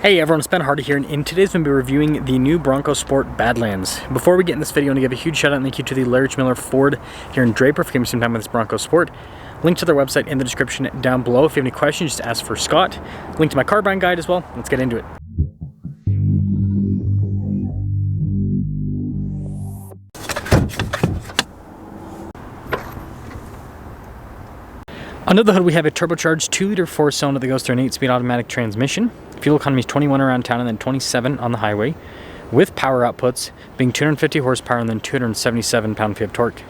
Hey everyone, it's Ben Hardy here, and in today's video, we'll be reviewing the new Bronco Sport Badlands. Before we get in this video, I want to give a huge shout out and thank you to the Larry Miller Ford here in Draper for giving me some time with this Bronco Sport. Link to their website in the description down below. If you have any questions, just ask for Scott. Link to my car buying guide as well. Let's get into it. Under the hood, we have a turbocharged 2-liter 4-cylinder that goes through an 8-speed automatic transmission. Fuel economy is 21 around town and then 27 on the highway, with power outputs being 250 horsepower and then 277 pound-feet of torque.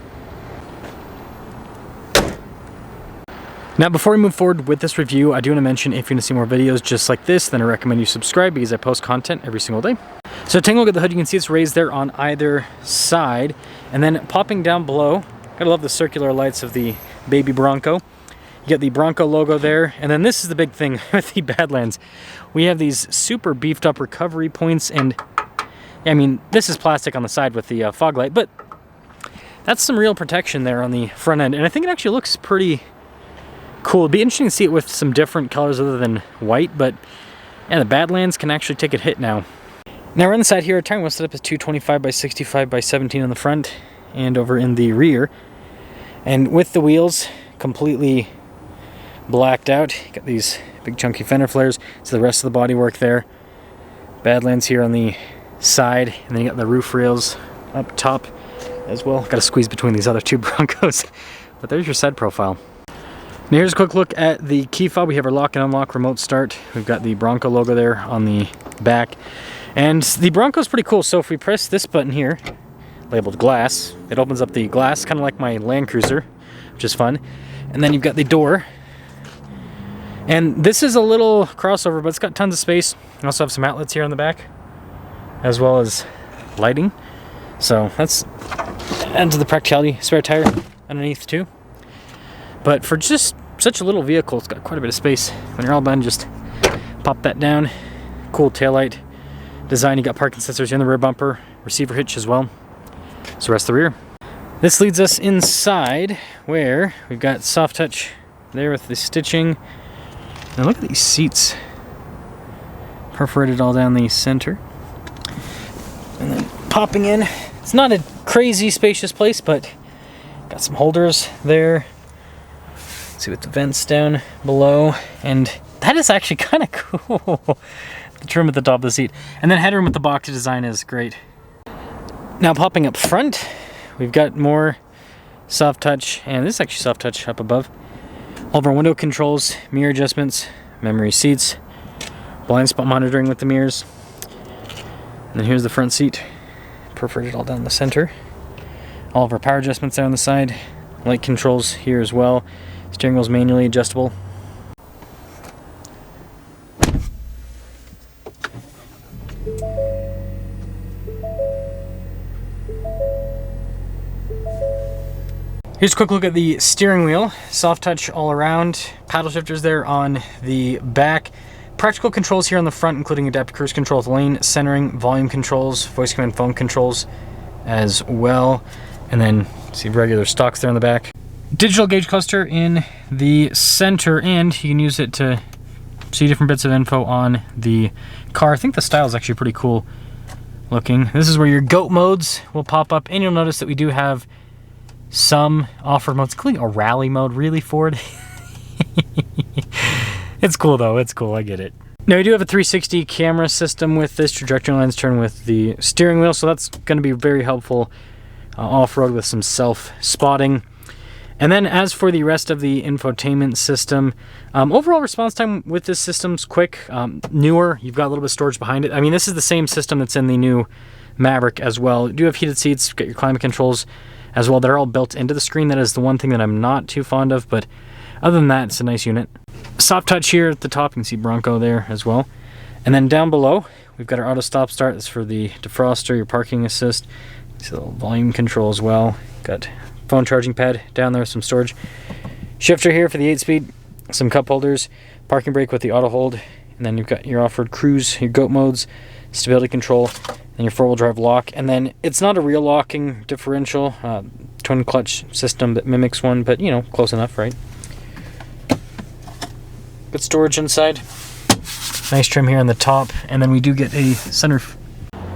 Now, before we move forward with this review, I do want to mention if you want to see more videos just like this, then I recommend you subscribe because I post content every single day. So taking a look at the hood, you can see it's raised there on either side, and then popping down below, gotta love the circular lights of the baby Bronco. You get the Bronco logo there, and then this is the big thing with the Badlands. We have these super beefed up recovery points, and I mean, this is plastic on the side with the fog light, but that's some real protection there on the front end, and I think it actually looks pretty cool. It'd be interesting to see it with some different colors other than white, but yeah, the Badlands can actually take a hit now. Now we're on the side here, our tire wheel set up as 225 by 65 by 17 on the front and over in the rear, and with the wheels completely blacked out. Got these big chunky fender flares. So the rest of the bodywork there. Badlands here on the side, and then you got the roof rails up top as well. Got to squeeze between these other two Broncos. But there's your side profile. Now here's a quick look at the key fob. We have our lock and unlock remote start. We've got the Bronco logo there on the back. And the Bronco's pretty cool. So if we press this button here, labeled glass, it opens up the glass, kind of like my Land Cruiser, which is fun. And then you've got the door. And this is a little crossover, but it's got tons of space. You also have some outlets here on the back, as well as lighting. So that's adds to the practicality. Spare tire underneath too. But for just such a little vehicle, it's got quite a bit of space. When you're all done, just pop that down. Cool taillight design. You got parking sensors here in the rear bumper, receiver hitch as well. So the rest of the rear. This leads us inside, where we've got soft touch there with the stitching. Now look at these seats, perforated all down the center. And then popping in, it's not a crazy spacious place, but got some holders there. Let's see with the vents down below, and that is actually kind of cool. The trim at the top of the seat. And then headroom with the box design is great. Now popping up front, we've got more soft touch, and this is actually soft touch up above. All of our window controls, mirror adjustments, memory seats, blind spot monitoring with the mirrors. And then here's the front seat, perforated all down the center. All of our power adjustments there on the side, light controls here as well. Steering wheel's manually adjustable. Here's a quick look at the steering wheel. Soft touch all around. Paddle shifters there on the back. Practical controls here on the front, including adaptive cruise control with lane centering, volume controls, voice command phone controls as well. And then see regular stocks there on the back. Digital gauge cluster in the center, and you can use it to see different bits of info on the car. I think the style is actually pretty cool looking. This is where your GOAT modes will pop up, and you'll notice that we do have some off-road modes, including a rally mode. Really, Ford? It's cool though, it's cool, I get it. Now we do have a 360 camera system with this trajectory lines turn with the steering wheel, so that's going to be very helpful off-road with some self-spotting. And then as for the rest of the infotainment system, overall response time with this system's quick, newer. You've got a little bit of storage behind it. I mean, this is the same system that's in the new Maverick as well. You do have heated seats, got your climate controls as well. They're all built into the screen. That is the one thing that I'm not too fond of, but other than that, it's a nice unit. Soft touch here at the top. You can see Bronco there as well. And then down below, we've got our auto stop start. That's for the defroster, your parking assist. See the little volume control as well. Got phone charging pad down there, some storage. Shifter here for the 8-speed, some cup holders, parking brake with the auto hold, and then you've got your off-road cruise, your GOAT modes, stability control, and your 4-wheel drive lock. And then it's not a real locking differential, twin clutch system that mimics one, but you know, close enough, right? Good storage inside. Nice trim here on the top, and then we do get a sunroof.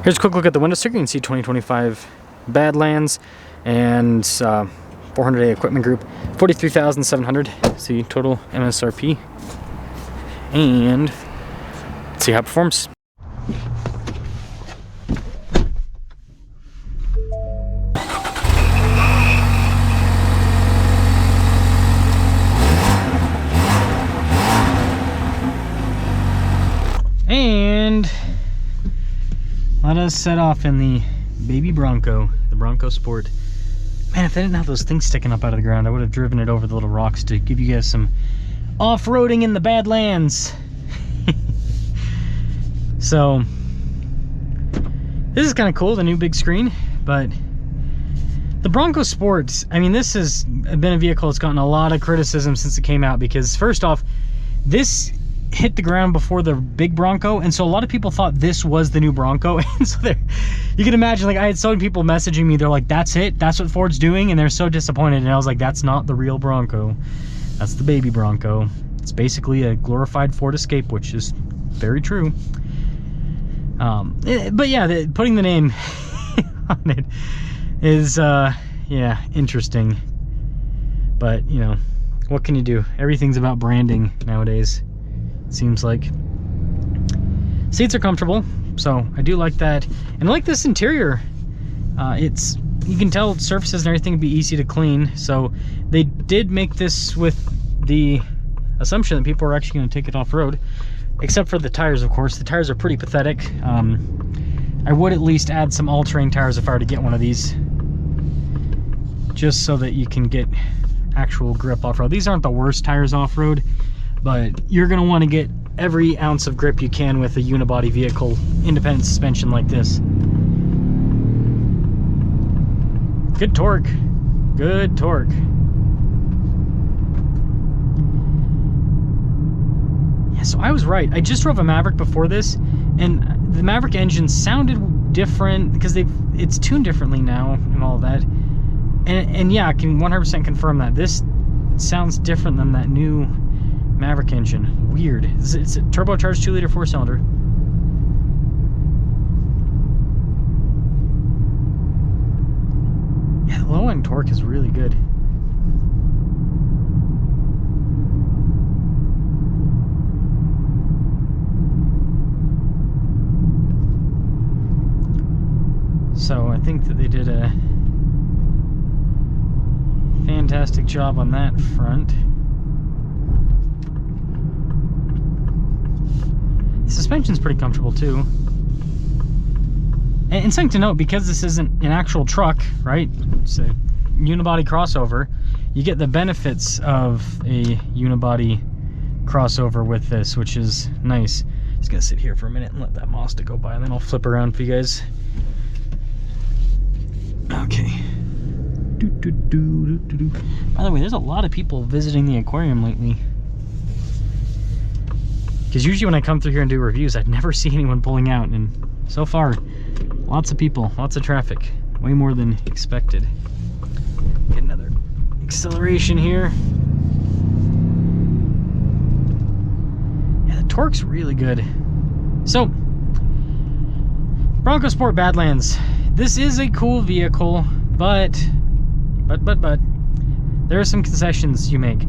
Here's a quick look at the window sticker. You can see 2025 Badlands and 400A equipment group, 43,700. See total MSRP, and let's see how it performs. And let us set off in the baby Bronco, the Bronco Sport. Man, if they didn't have those things sticking up out of the ground, I would have driven it over the little rocks to give you guys some off-roading in the Badlands. So, this is kind of cool, the new big screen, but the Bronco Sport, I mean, this has been a vehicle that's gotten a lot of criticism since it came out, because first off, this hit the ground before the big Bronco, and so a lot of people thought this was the new Bronco. And so you can imagine, like, I had so many people messaging me, they're like, that's it, that's what Ford's doing, and they're so disappointed. And I was like, that's not the real Bronco, that's the baby Bronco. It's basically a glorified Ford Escape, which is very true. But yeah, putting the name on it is yeah, interesting, but you know, what can you do? Everything's about branding nowadays, seems like. Seats are comfortable, so I do like that, and I like this interior. It's, you can tell surfaces and everything would be easy to clean, so they did make this with the assumption that people are actually going to take it off-road, except for the tires, of course. The tires are pretty pathetic. I would at least add some all-terrain tires if I were to get one of these, just so that you can get actual grip off-road. These aren't the worst tires off-road, but you're going to want to get every ounce of grip you can with a unibody vehicle, independent suspension like this. Good torque. Good torque. Yeah, so I was right. I just drove a Maverick before this, and the Maverick engine sounded different because it's tuned differently now and all that. And yeah, I can 100% confirm that this sounds different than that new Maverick engine. Weird. It's a turbocharged 2-liter 4-cylinder. Yeah, the low end torque is really good. So I think that they did a fantastic job on that front. The suspension's pretty comfortable too. And something to note, because this isn't an actual truck, right? It's a unibody crossover. You get the benefits of a unibody crossover with this, which is nice. Just gonna sit here for a minute and let that Mazda go by, and then I'll flip around for you guys. Okay. By the way, there's a lot of people visiting the aquarium lately, because usually when I come through here and do reviews, I'd never see anyone pulling out, and so far, lots of people, lots of traffic, way more than expected. Get another acceleration here. Yeah, the torque's really good. So, Bronco Sport Badlands. This is a cool vehicle, but there are some concessions you make.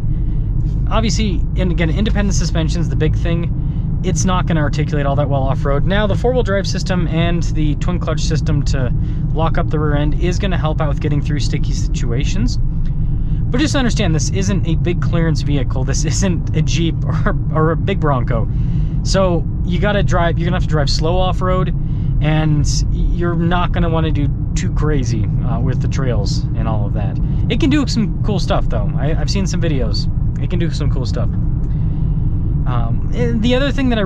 Obviously, and again, independent suspension's the big thing. It's not going to articulate all that well off-road. Now, the four-wheel drive system and the twin clutch system to lock up the rear end is going to help out with getting through sticky situations. But just understand, this isn't a big clearance vehicle. This isn't a Jeep or a big Bronco. So you got to drive. You're going to have to drive slow off-road, and you're not going to want to do too crazy with the trails and all of that. It can do some cool stuff, though. I've seen some videos. It can do some cool stuff. And the other thing that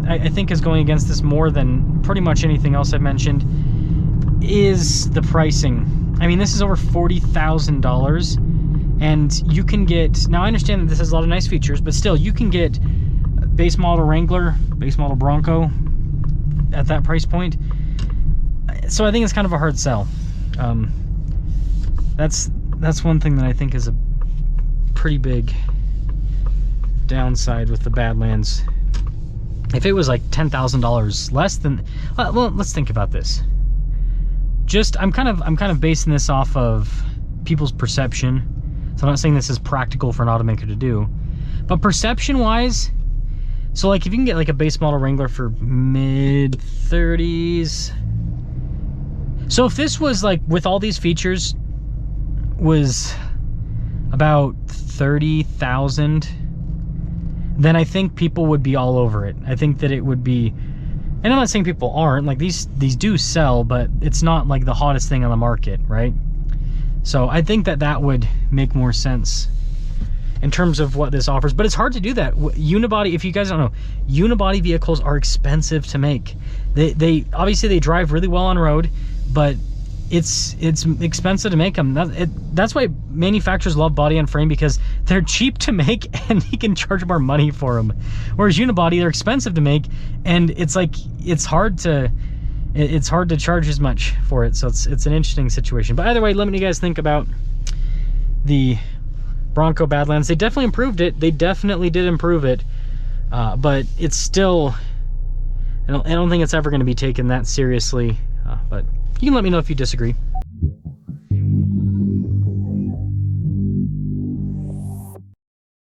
I think is going against this more than pretty much anything else I've mentioned is the pricing. I mean, this is over $40,000, and you can get, now I understand that this has a lot of nice features, but still, you can get base model Wrangler, base model Bronco at that price point. So I think it's kind of a hard sell. That's one thing that I think is a pretty big downside with the Badlands. if it was like $10,000 less than, well, let's think about this. Just, I'm kind of basing this off of people's perception. So I'm not saying this is practical for an automaker to do, but perception wise, so like if you can get like a base model Wrangler for mid 30s. So if this was like with all these features was about 30,000, then I think people would be all over it. I think that it would be, and I'm not saying people aren't, like these do sell, but it's not like the hottest thing on the market, right? So I think that that would make more sense in terms of what this offers, but it's hard to do that. Unibody, if you guys don't know, unibody vehicles are expensive to make. They obviously they drive really well on road, but it's expensive to make them. That's why manufacturers love body on frame, because they're cheap to make and you can charge more money for them. Whereas unibody, they're expensive to make, and it's like it's hard to charge as much for it. So it's an interesting situation. But either way, let me know what you guys think about the Bronco Badlands. They definitely improved it. They definitely did improve it, but it's still, I don't think it's ever going to be taken that seriously. But you can let me know if you disagree.